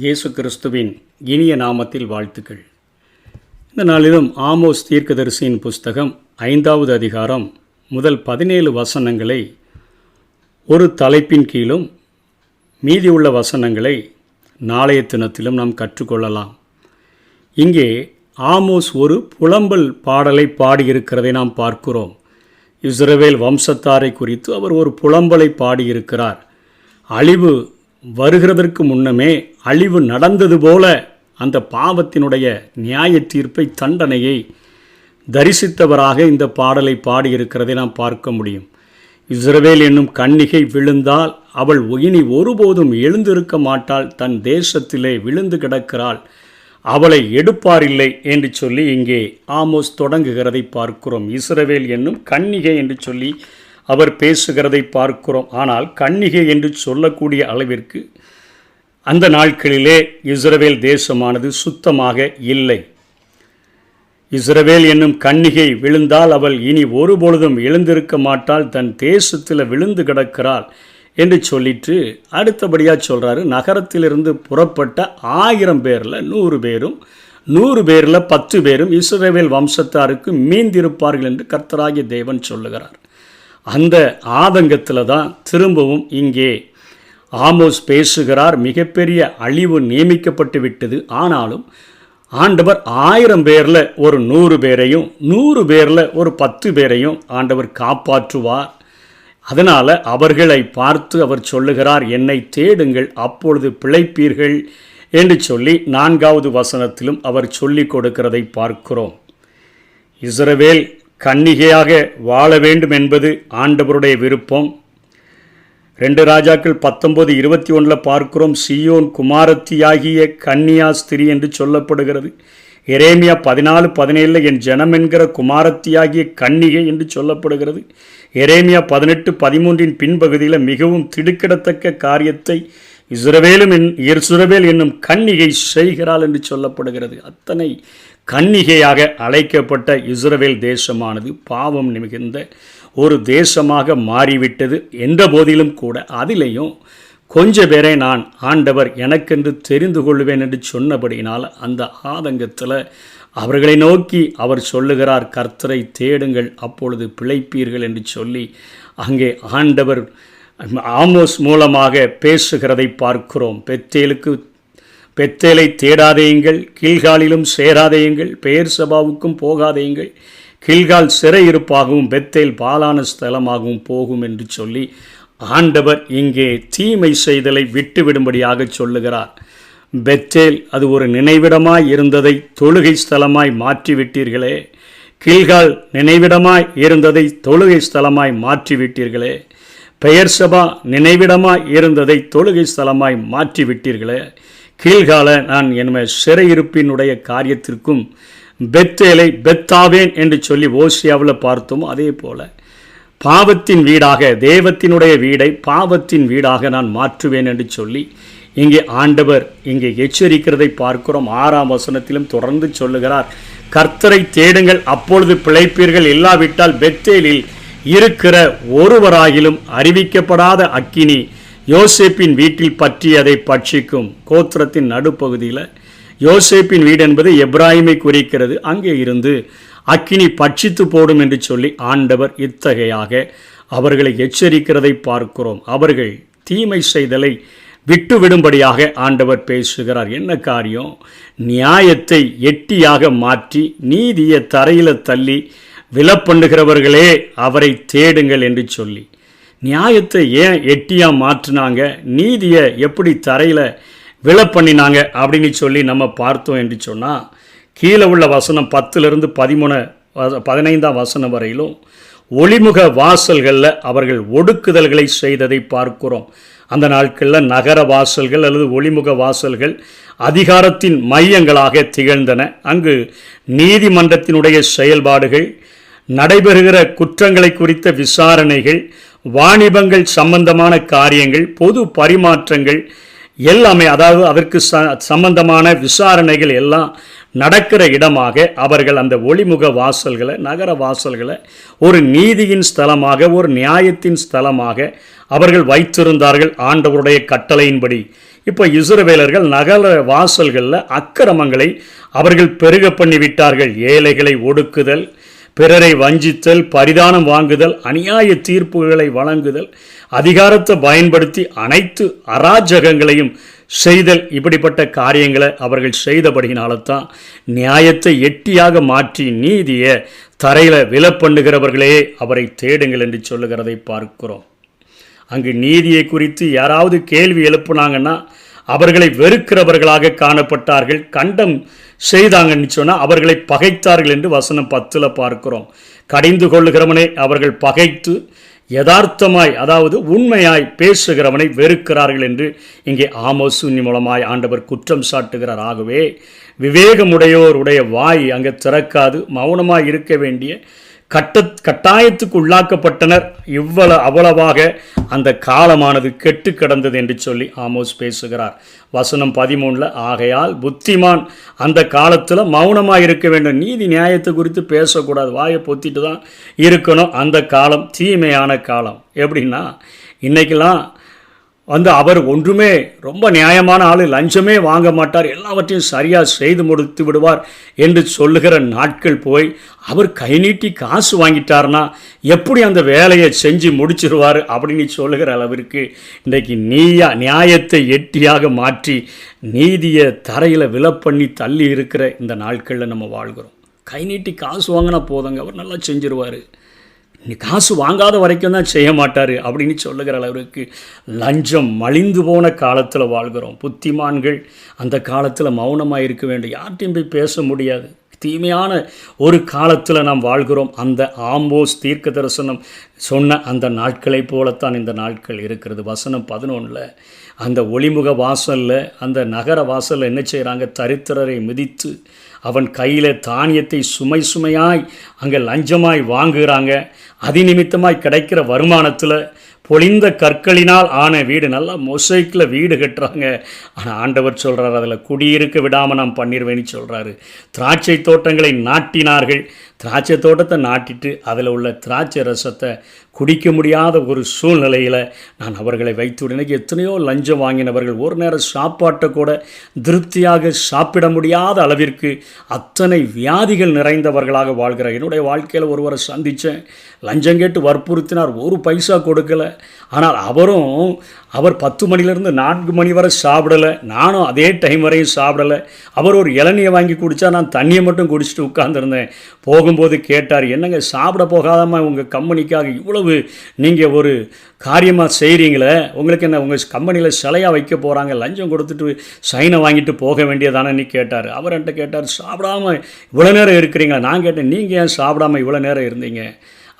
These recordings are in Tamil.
இயேசு கிறிஸ்துவின் இனிய நாமத்தில் வாழ்த்துக்கள். இந்த நாளிலும் ஆமோஸ் தீர்க்கதரிசியின் புஸ்தகம் 5வது அதிகாரம் முதல் 17 வசனங்களை ஒரு தலைப்பின் கீழும் மீதியுள்ள வசனங்களை நாளைய தினத்திலும் நாம் கற்றுக்கொள்ளலாம். இங்கே ஆமோஸ் ஒரு புலம்பல் பாடலை பாடியிருக்கிறதை நாம் பார்க்கிறோம். இஸ்ரவேல் வம்சத்தாரை குறித்து அவர் ஒரு புலம்பலை பாடியிருக்கிறார். அழிவு வருகிறதற்கு முன்னமே அழிவு நடந்தது போல அந்த பாவத்தினுடைய நியாய தீர்ப்பை, தண்டனையை தரிசித்தவராக இந்த பாடலை பாடியிருக்கிறதை நாம் பார்க்க முடியும். இஸ்ரவேல் என்னும் கன்னிகை விழுந்தால் அவள் இனி ஒருபோதும் எழுந்திருக்க மாட்டாள், தன் தேசத்திலே விழுந்து கிடக்கிறாள், அவளை எடுப்பாரில்லை என்று சொல்லி இங்கே ஆமோஸ் தொடங்குகிறதை பார்க்கிறோம். இஸ்ரவேல் என்னும் கன்னிகை என்று சொல்லி அவர் பேசுகிறதை பார்க்கிறோம். ஆனால் கன்னிகை என்று சொல்லக்கூடிய அளவிற்கு அந்த நாட்களிலே இஸ்ரவேல் தேசமானது சுத்தமாக இல்லை. இஸ்ரவேல் என்னும் கன்னிகை விழுந்தால் அவள் இனி ஒருபொழுதும் எழுந்திருக்க மாட்டாள், தன் தேசத்தில் விழுந்து கிடக்கிறாள் என்று சொல்லிட்டு அடுத்தபடியாக சொல்கிறாரு, நகரத்திலிருந்து புறப்பட்ட 1000 பேரில் 100 பேரும் 100 பேரில் 10 பேரும் இஸ்ரவேல் வம்சத்தாருக்கு மீந்திருப்பார்கள் என்று கர்த்தராகிய தேவன் சொல்லுகிறார். அந்த ஆதங்கத்தில் தான் திரும்பவும் இங்கே ஆமோஸ் பேசுகிறார். மிகப்பெரிய அழிவு நியமிக்கப்பட்டு விட்டது. ஆனாலும் ஆண்டவர் 1000 பேரில் ஒரு 100 பேரையும் 100 பேரில் ஒரு 10 பேரையும் ஆண்டவர் காப்பாற்றுவார். அதனால் அவர்களை பார்த்து அவர் சொல்லுகிறார், என்னை தேடுங்கள் அப்பொழுது பிழைப்பீர்கள் என்று சொல்லி 4வது வசனத்திலும் அவர் சொல்லிக் கொடுக்கிறதை பார்க்கிறோம். இஸ்ரவேல் கன்னிகையாக வாழ வேண்டும் என்பது ஆண்டவருடைய விருப்பம். 2 ராஜாக்கள் 19:21 பார்க்கிறோம், சீயோன் குமாரத்தியாகிய கன்னியா ஸ்திரீ என்று சொல்லப்படுகிறது. எரேமியா 14:17 என் ஜனம் என்கிற குமாரத்தியாகிய கன்னிகை என்று சொல்லப்படுகிறது. எரேமியா 18:13 பின்பகுதியில் மிகவும் திடுக்கிடத்தக்க காரியத்தை இஸ்ரவேல் என்னும் கன்னிகை செய்கிறாள் என்று சொல்லப்படுகிறது. அத்தனை கன்னிகையாக அழைக்கப்பட்ட இஸ்ரவேல் தேசமானது பாவம் மிகுந்த ஒரு தேசமாக மாறிவிட்டது. என்ற போதிலும் கூட அதிலேயும் கொஞ்ச பேரை நான் ஆண்டவர் எனக்கென்று தெரிந்து கொள்வேன் என்று சொன்னபடியினால் அந்த ஆதங்கத்தில் அவர்களை நோக்கி அவர் சொல்லுகிறார், கர்த்தரை தேடுங்கள் அப்பொழுது பிழைப்பீர்கள் என்று சொல்லி அங்கே ஆண்டவர் ஆமோஸ் மூலமாக பேசுகிறதை பார்க்கிறோம். பெத்தேலை தேடாதேயுங்கள், கில்காலிலும் சேராதேயுங்கள், பெயர்சபாவுக்கும் போகாதேயுங்கள், கில்கால் சிறையிருப்பாகவும் பெத்தேல் பாலான ஸ்தலமாகவும் போகும் என்று சொல்லி ஆண்டவர் இங்கே தீமை செய்தலை விட்டுவிடும்படியாக சொல்லுகிறார். பெத்தேல் அது ஒரு நினைவிடமாய் இருந்ததை தொழுகை ஸ்தலமாய் மாற்றிவிட்டீர்களே, கில்கால் நினைவிடமாய் இருந்ததை தொழுகை ஸ்தலமாய் மாற்றிவிட்டீர்களே, பெயர்சபா நினைவிடமாய் இருந்ததை தொழுகை ஸ்தலமாய் மாற்றிவிட்டீர்களே, கீழ்கால நான் என் சிறையிருப்பினுடைய காரியத்திற்கும் பெத்தேலை பெத்தாவேன் என்று சொல்லி ஓசியாவில் பார்த்தோம். அதே போல் பாவத்தின் வீடாக, தேவத்தினுடைய வீடை பாவத்தின் வீடாக நான் மாற்றுவேன் என்று சொல்லி இங்கே ஆண்டவர் இங்கே எச்சரிக்கிறதை பார்க்கிறோம். 6ஆம் வசனத்திலும் தொடர்ந்து சொல்லுகிறார், கர்த்தரை தேடுங்கள் அப்பொழுது பிழைப்பீர்கள், இல்லாவிட்டால் பெத்தேலில் இருக்கிற ஒருவராகிலும் அறிவிக்கப்படாத அக்கினி யோசேப்பின் வீட்டில் பற்றி அதை பட்சிக்கும். கோத்திரத்தின் நடுப்பகுதியில் யோசேப்பின் வீடு என்பது எப்ராஹிமை குறிக்கிறது. அங்கே இருந்து அக்கினி பட்சித்து போடும் என்று சொல்லி ஆண்டவர் இத்தகையாக அவர்களை எச்சரிக்கிறதை பார்க்கிறோம். அவர்கள் தீமை செய்தலை விட்டுவிடும்படியாக ஆண்டவர் பேசுகிறார். என்ன காரியம்? நியாயத்தை எட்டியாக மாற்றி நீதியை தரையில் தள்ளி விலப்பண்ணுகிறவர்களே அவரை தேடுங்கள் என்று சொல்லி, நியாயத்தை ஏன் எட்டியாக மாற்றினாங்க, நீதியை எப்படி தரையில் விலப்பண்ணினாங்க அப்படின்னு சொல்லி நம்ம பார்த்தோம் என்று சொன்னால், கீழே உள்ள வசனம் 10லிருந்து 15ஆம் வசனம் வரையிலும் ஒளிமுக வாசல்களில் அவர்கள் ஒடுக்குதல்களை செய்ததை பார்க்கிறோம். அந்த நாட்களில் நகர வாசல்கள் அல்லது ஒளிமுக வாசல்கள் அதிகாரத்தின் மையங்களாக திகழ்ந்தன. அங்கு நீதிமன்றத்தினுடைய செயல்பாடுகள், நடைபெறுகிற குற்றங்களை குறித்த விசாரணைகள், வாணிபங்கள் சம்பந்தமான காரியங்கள், பொது பரிமாற்றங்கள் எல்லாமே, அதாவது அதற்கு சம்பந்தமான விசாரணைகள் எல்லாம் நடக்கிற இடமாக அவர்கள் அந்த ஒளிமுக வாசல்களை, நகர வாசல்களை ஒரு நீதியின் ஸ்தலமாக, ஒரு நியாயத்தின் ஸ்தலமாக அவர்கள் வைத்திருந்தார்கள் ஆண்டவருடைய கட்டளையின்படி. இப்போ இஸ்ரவேலர்கள் நகர வாசல்களில் அக்கிரமங்களை அவர்கள் பெருக பண்ணிவிட்டார்கள். ஏழைகளை ஒடுக்குதல், பிறரை வஞ்சித்தல், பரிதானம் வாங்குதல், அநியாய தீர்ப்புகளை வழங்குதல், அதிகாரத்தை பயன்படுத்தி அனைத்து அராஜகங்களையும் செய்தல், இப்படிப்பட்ட காரியங்களை அவர்கள் செய்தபடியினால்தான் நியாயத்தை எட்டியாக மாற்றி நீதியை தரையில் விலப்பண்ணுகிறவர்களே அவரை தேடுங்கள் என்று சொல்லுகிறதை பார்க்கிறோம். அங்கு நீதியை குறித்து யாராவது கேள்வி எழுப்புனாங்கன்னா அவர்களை வெறுக்கிறவர்களாக காணப்பட்டார்கள். கண்டம் செய்தாங்கன்னு சொன்னால் அவர்களை பகைத்தார்கள் என்று வசனம் 10 பார்க்கிறோம். கடிந்து கொள்ளுகிறவனை அவர்கள் பகைத்து யதார்த்தமாய், அதாவது உண்மையாய் பேசுகிறவனை வெறுக்கிறார்கள் என்று இங்கே ஆமோஸ் மூலமாய் ஆண்டவர் குற்றம் சாட்டுகிறார். ஆகவே விவேகமுடையோருடைய வாய் அங்கே திறக்காது, மௌனமாய் இருக்க வேண்டிய கட்டாயத்துக்கு உள்ளாக்கப்பட்டனர். அவ்வளவாக அந்த காலமானது கெட்டு கிடந்தது என்று சொல்லி ஆமோஸ் பேசுகிறார். வசனம் 13 ஆகையால் புத்திமான் அந்த காலத்தில் மௌனமாக இருக்க வேண்டும். நீதி நியாயத்தை குறித்து பேசக்கூடாது, வாயை பொத்திட்டு தான் இருக்கணும். அந்த காலம் தீமையான காலம். எப்படின்னா இன்றைக்கெல்லாம் அவர் ஒன்றுமே ரொம்ப நியாயமான ஆள், லஞ்சமே வாங்க மாட்டார், எல்லாவற்றையும் சரியாக செய்து முடித்து விடுவார் என்று சொல்லுகிற நாட்கள் போய் அவர் கை நீட்டி காசு வாங்கிட்டார்னா எப்படி அந்த வேலையை செஞ்சு முடிச்சிருவார் அப்படின்னு சொல்லுகிற அளவிற்கு இன்றைக்கு நியாயத்தை எட்டியாக மாற்றி நீதியை தரையில் விலப்பண்ணி தள்ளி இருக்கிற இந்த நாட்களில் நம்ம வாழ்கிறோம். கை நீட்டி காசு வாங்கினா போதுங்க, அவர் நல்லா செஞ்சிருவார், நீ காசு வாங்காத வரைக்கும் தான் செய்ய மாட்டார் அப்படின்னு சொல்லுகிற அளவுக்கு லஞ்சம் மலிந்து போன காலத்தில் வாழ்கிறோம். புத்திமான்கள் அந்த காலத்தில் மௌனமாக இருக்க வேண்டும், யார்ட்டையும் போய் பேச முடியாது. தீமையான ஒரு காலத்தில் நாம் வாழ்கிறோம். அந்த ஆமோஸ் தீர்க்க தரிசனம் சொன்ன அந்த நாட்களை போலத்தான் இந்த நாட்கள் இருக்கிறது. வசனம் 11 அந்த ஒளிமுக வாசலில், அந்த நகர வாசலில் என்ன செய்கிறாங்க? தரித்திரரை மிதித்து அவன் கையில் தானியத்தை சுமையாய் அங்கே லஞ்சமாய் வாங்குகிறாங்க. அதிநிமித்தமாய் கிடைக்கிற வருமானத்தில் பொழிந்த கற்களினால் ஆன வீடு, நல்லா மொசைக்கில் வீடு கட்டுறாங்க. ஆனால் ஆண்டவர் சொல்கிறார், அதில் குடியிருக்க விடாமல் நான் பண்ணிடுவேன்னு சொல்கிறாரு. திராட்சை தோட்டங்களை நாட்டினார்கள். திராட்சை தோட்டத்தை நாட்டிட்டு அதில் உள்ள திராட்சை ரசத்தை குடிக்க முடியாத ஒரு சூழ்நிலையில் நான் அவர்களை வைத்து இன்றைக்கி எத்தனையோ லஞ்சம் வாங்கினவர்கள் ஒரு நேரம் சாப்பாட்டை கூட திருப்தியாக சாப்பிட முடியாத அளவிற்கு அத்தனை வியாதிகள் நிறைந்தவர்களாக வாழ்கிறார். என்னுடைய வாழ்க்கையில் ஒருவரை சந்தித்தேன், லஞ்சம் கேட்டு வற்புறுத்தினார், ஒரு பைசா கொடுக்கலை. ஆனால் அவர் 10 மணிலேருந்து 4 மணி வரை சாப்பிடலை, நானும் அதே டைம் வரையும் சாப்பிடலை. அவர் ஒரு இளநியை வாங்கி குடித்தா நான் தண்ணியை மட்டும் குடிச்சிட்டு உட்கார்ந்துருந்தேன். போகும்போது கேட்டார், என்னங்க சாப்பிட போகாதம்மா உங்கள் கம்பெனிக்காக இவ்வளவு நீங்கள் ஒரு காரியமாக செய்கிறீங்களே, உங்களுக்கு என்ன உங்கள் கம்பெனியில் சிலையாக வைக்க போகிறாங்க, லஞ்சம் கொடுத்துட்டு சைனை வாங்கிட்டு போக வேண்டியதானே கேட்டார். அவர் என்கிட்ட கேட்டார், சாப்பிடாமல் இவ்வளோ நேரம் இருக்கிறீங்களா? நான் கேட்டேன், நீங்கள் ஏன் சாப்பிடாமல் இவ்வளோ நேரம் இருந்தீங்க?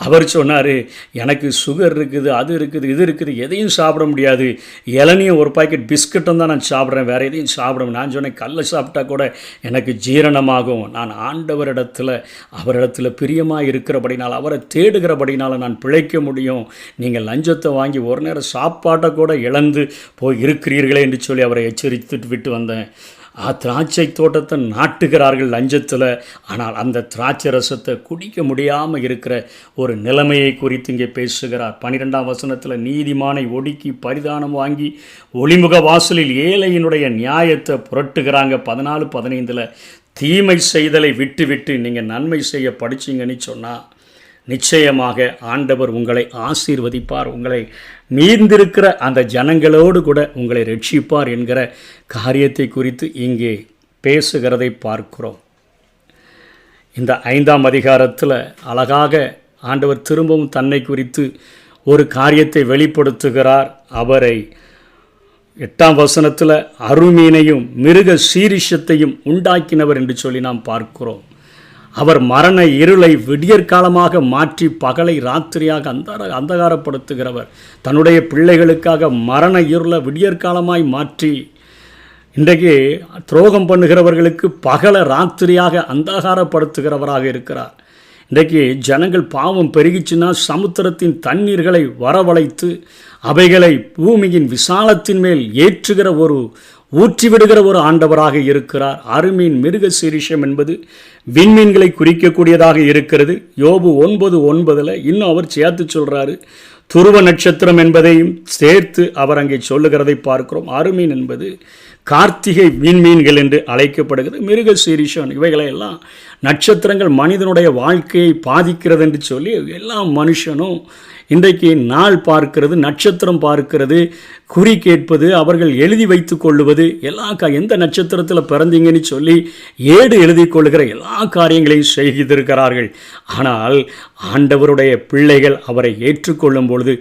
அவர் சொன்னார், எனக்கு சுகர் இருக்குது, அது இருக்குது, இது இருக்குது, எதையும் சாப்பிட முடியாது, இளநியும் ஒரு பாக்கெட் பிஸ்கட்டும் தான் நான் சாப்பிட்றேன், வேறு எதையும் சாப்பிட. நான் சொன்னேன், கல்லை சாப்பிட்டா கூட எனக்கு ஜீரணமாகும். நான் அவரிடத்தில் பிரியமாக இருக்கிறபடினால், அவரை தேடுகிறபடினால் நான் பிழைக்க முடியும். நீங்கள் லஞ்சத்தை வாங்கி ஒரு நேரம் சாப்பாட்டை கூட இழந்து போய் இருக்கிறீர்களே என்று சொல்லி அவரை எச்சரித்துட்டு விட்டு வந்தேன். திராட்சை தோட்டத்தை நாட்டுகிறார்கள் லஞ்சத்தில், ஆனால் அந்த திராட்சை ரசத்தை குடிக்க முடியாமல் இருக்கிற ஒரு நிலைமையை குறித்து இங்கே பேசுகிறார். 12ஆம் வசனத்தில் நீதிமானை ஒடுக்கி பரிதானம் வாங்கி ஒளிமுக வாசலில் ஏழையினுடைய நியாயத்தை புரட்டுகிறாங்க. 14, 15 தீமை செய்தலை விட்டு நீங்கள் நன்மை செய்ய படிச்சிங்கன்னு சொன்னால் நிச்சயமாக ஆண்டவர் உங்களை ஆசீர்வதிப்பார், உங்களை மீந்திருக்கிற அந்த ஜனங்களோடு கூட உங்களை ரட்சிப்பார் என்கிற காரியத்தை குறித்து இங்கே பேசுகிறதை பார்க்கிறோம். இந்த 5ஆம் அதிகாரத்தில் அழகாக ஆண்டவர் திரும்பவும் தன்னை குறித்து ஒரு காரியத்தை வெளிப்படுத்துகிறார். அவரை 8ஆம் வசனத்தில் அருமீனையும் மிருக சீரிஷத்தையும் உண்டாக்கினவர் என்று சொல்லி நாம் பார்க்கிறோம். அவர் மரண இருளை விடியற்காலமாக மாற்றி பகலை ராத்திரியாக அந்தகாரப்படுத்துகிறவர். தன்னுடைய பிள்ளைகளுக்காக மரண இருளை விடியற்காலமாய் மாற்றி இன்றைக்கு துரோகம் பண்ணுகிறவர்களுக்கு பகலை ராத்திரியாக அந்தகாரப்படுத்துகிறவராக இருக்கிறார். இன்றைக்கு ஜனங்கள் பாவம் பெருகிச்சுன்னா சமுத்திரத்தின் தண்ணீர்களை வரவழைத்து அவைகளை பூமியின் விசாலத்தின் மேல் ஏற்றுகிற ஊற்றிவிடுகிற ஒரு ஆண்டவராக இருக்கிறார். அருமீன் மிருக சீரிஷம் என்பது விண்மீன்களை குறிக்கக்கூடியதாக இருக்கிறது. யோபு 9:9 இன்னும் அவர் சேர்த்து சொல்கிறாரு, துருவ நட்சத்திரம் என்பதையும் சேர்த்து அவர் அங்கே சொல்லுகிறதை பார்க்கிறோம். அருமீன் என்பது கார்த்திகை விண்மீன்கள் என்று அழைக்கப்படுகிறது. மிருக சீரிஷன் இவைகளையெல்லாம் நட்சத்திரங்கள் மனிதனுடைய வாழ்க்கையை பாதிக்கிறது என்று சொல்லி எல்லா மனுஷனும் இன்றைக்கு நாள் பார்க்கிறது, நட்சத்திரம் பார்க்கிறது, குறி கேட்பது, அவர்கள் எழுதி வைத்து கொள்ளுவது, எந்த நட்சத்திரத்தில் பிறந்தீங்கன்னு சொல்லி ஏடு எழுதி கொள்ளுகிற எல்லா காரியங்களையும் செய்திருக்கிறார்கள். ஆனால் ஆண்டவருடைய பிள்ளைகள் அவரை ஏற்றுக்கொள்ளும் பொழுது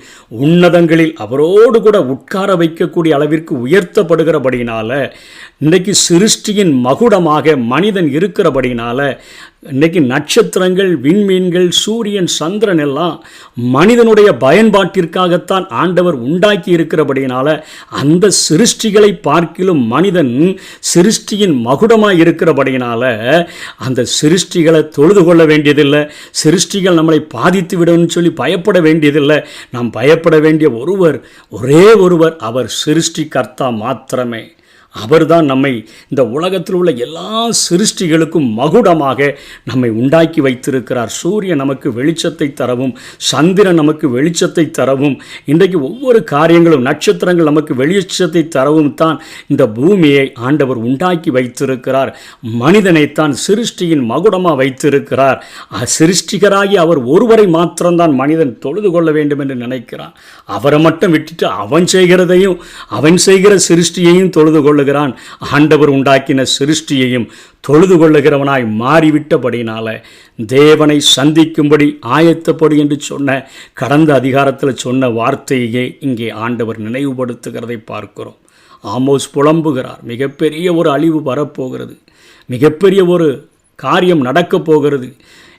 உன்னதங்களில் அவரோடு கூட உட்கார வைக்கக்கூடிய அளவிற்கு உயர்த்தப்படுகிறபடினால, இன்றைக்கு சிருஷ்டியின் மகுடமாக மனிதன் இருக்கிறபடினால, இன்றைக்கு நட்சத்திரங்கள், விண்மீன்கள், சூரியன், சந்திரன் எல்லாம் மனிதனுடைய பயன்பாட்டிற்காகத்தான் ஆண்டவர் உண்டாக்கி இருக்கிறபடினால, அந்த சிருஷ்டிகளை பார்க்கிலும் மனிதன் சிருஷ்டியின் மகுடமாக இருக்கிறபடினால அந்த சிருஷ்டிகளை தொழுது கொள்ள வேண்டியதில்லை. சிருஷ்டிகள் நம்மளை பாதித்து விடும்னு சொல்லி பயப்பட வேண்டியதில்லை. நாம் பயப்பட வேண்டிய ஒரே ஒருவர், அவர் சிருஷ்டி கர்த்தா மாத்திரமே. அவர்தான் நம்மை இந்த உலகத்தில் உள்ள எல்லா சிருஷ்டிகளுக்கும் மகுடமாக நம்மை உண்டாக்கி வைத்திருக்கிறார். சூரியன் நமக்கு வெளிச்சத்தை தரவும், சந்திரன் நமக்கு வெளிச்சத்தை தரவும், இன்றைக்கு ஒவ்வொரு காரியங்களும், நட்சத்திரங்கள் நமக்கு வெளிச்சத்தை தரவும் தான் இந்த பூமியை ஆண்டவர் உண்டாக்கி வைத்திருக்கிறார். மனிதனைத்தான் சிருஷ்டியின் மகுடமாக வைத்திருக்கிறார். சிருஷ்டிகராகி அவர் ஒருவரை மாத்திரம்தான் மனிதன் தொழுது கொள்ள வேண்டும் என்று நினைக்கிறான். அவரை மட்டும் விட்டுட்டு அவன் செய்கிறதையும், அவன் செய்கிற சிருஷ்டியையும் தொழுது கொள்ள ஆண்டவர் உண்டாக்கின சிருஷ்டியையும் தொழுது கொள்ளுகிறவனாய் மாறிவிட்டபடினால தேவனை சந்திக்கும்படி ஆயத்தப்படு என்று சொன்ன கடந்த அதிகாரத்தில் சொன்ன வார்த்தையே இங்கே ஆண்டவர் நினைவுபடுத்துகிறதை பார்க்கிறோம். ஆமோஸ் புலம்புகிறார். மிகப்பெரிய ஒரு அழிவு வரப்போகிறது, மிகப்பெரிய ஒரு காரியம் நடக்கப் போகிறது.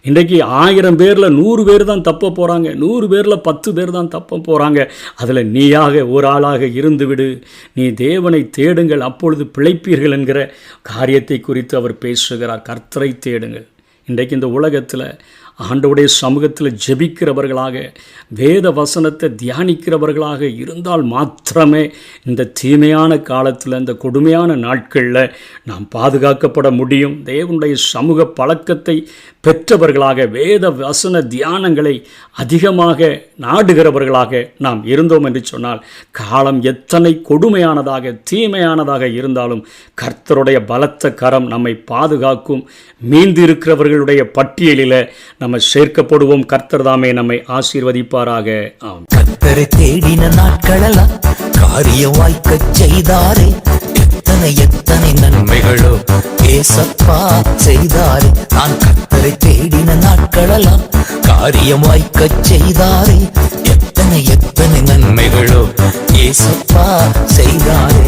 இன்றைக்கு 1000 பேரில் 100 பேர் தான் தப்ப போகிறாங்க, 100 பேரில் 10 பேர் தான் தப்ப போகிறாங்க. அதில் நீயாக ஒரு ஆளாக இருந்துவிடு, நீ தேவனை தேடுங்கள், அப்பொழுது பிழைப்பீர்கள் என்கிற காரியத்தை குறித்து அவர் பேசுகிறார். கர்த்தரை தேடுங்கள். இன்றைக்கு இந்த உலகத்தில் ஆண்டவருடைய சமூகத்தில் ஜெபிக்கிறவர்களாக, வேத வசனத்தை தியானிக்கிறவர்களாக இருந்தால் மாத்திரமே இந்த தீமையான காலத்தில், இந்த கொடுமையான நாட்களில் நாம் பாதுகாக்கப்பட முடியும். தேவனுடைய சமூக பழக்கத்தை பெற்றவர்களாக, வேத வசன தியானங்களை அதிகமாக நாடுகிறவர்களாக நாம் இருந்தோம் என்று சொன்னால், காலம் எத்தனை கொடுமையானதாக, தீமையானதாக இருந்தாலும் கர்த்தருடைய பலத்த கரம் நம்மை பாதுகாக்கும். மீந்திருக்கிறவர்களுடைய பட்டியலில் நம்ம சேர்க்கப்படுவோம். கர்த்தர் தாமே நம்மை ஆசீர்வதிப்பாராக. கர்த்தரை தேடின நாட்களெல்லாம் காரியம் வாய்க்க செய்தாரே, எத்தனை நன்மைகளோ ஏசப்பா செய்தாரே. நான் கர்த்தரை தேடின நாட்களெல்லாம் காரியம் வாய்க்க செய்தாரே, எத்தனை நன்மைகளோ ஏசப்பா செய்தாரே.